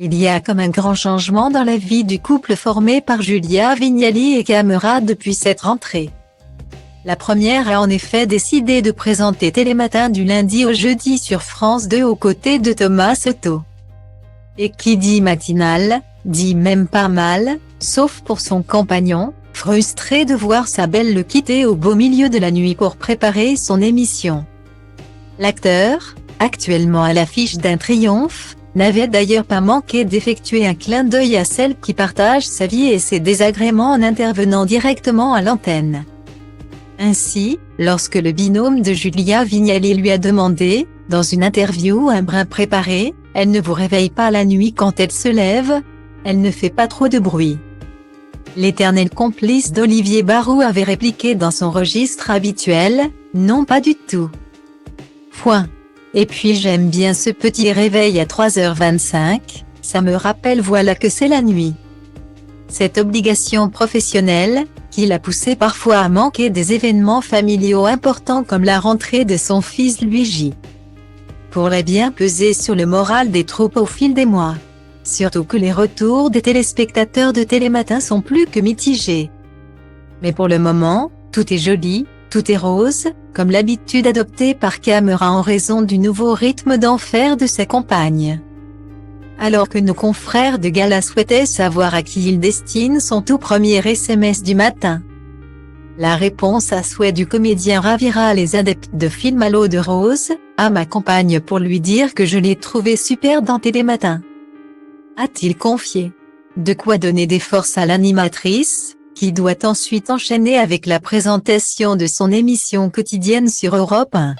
Il y a comme un grand changement dans la vie du couple formé par Julia Vignali et Camera depuis cette rentrée. La première a en effet décidé de présenter Télématin du lundi au jeudi sur France 2 aux côtés de Thomas Soto. Et qui dit matinale, dit même pas mal, sauf pour son compagnon, frustré de voir sa belle le quitter au beau milieu de la nuit pour préparer son émission. L'acteur, actuellement à l'affiche d'un triomphe, n'avait d'ailleurs pas manqué d'effectuer un clin d'œil à celle qui partage sa vie et ses désagréments en intervenant directement à l'antenne. Ainsi, lorsque le binôme de Julia Vignali lui a demandé, dans une interview un brin préparé, « Elle ne vous réveille pas la nuit quand elle se lève ? Elle ne fait pas trop de bruit ?» L'éternel complice d'Olivier Barou avait répliqué dans son registre habituel, « Non pas du tout. Point. Et puis j'aime bien ce petit réveil à 3h25, ça me rappelle voilà que c'est la nuit. » Cette obligation professionnelle, qui l'a poussé parfois à manquer des événements familiaux importants comme la rentrée de son fils Luigi, pourrait bien peser sur le moral des troupes au fil des mois. Surtout que les retours des téléspectateurs de Télématin sont plus que mitigés. Mais pour le moment, tout est joli, tout est rose, comme l'habitude adoptée par Camera en raison du nouveau rythme d'enfer de sa compagne. Alors que nos confrères de Gala souhaitaient savoir à qui il destine son tout premier SMS du matin, la réponse à souhait du comédien ravira les adeptes de film à l'eau de rose, à ma compagne pour lui dire que je l'ai trouvé super dans Télématin, a-t-il confié. De quoi donner des forces à l'animatrice, qui doit ensuite enchaîner avec la présentation de son émission quotidienne sur Europe 1.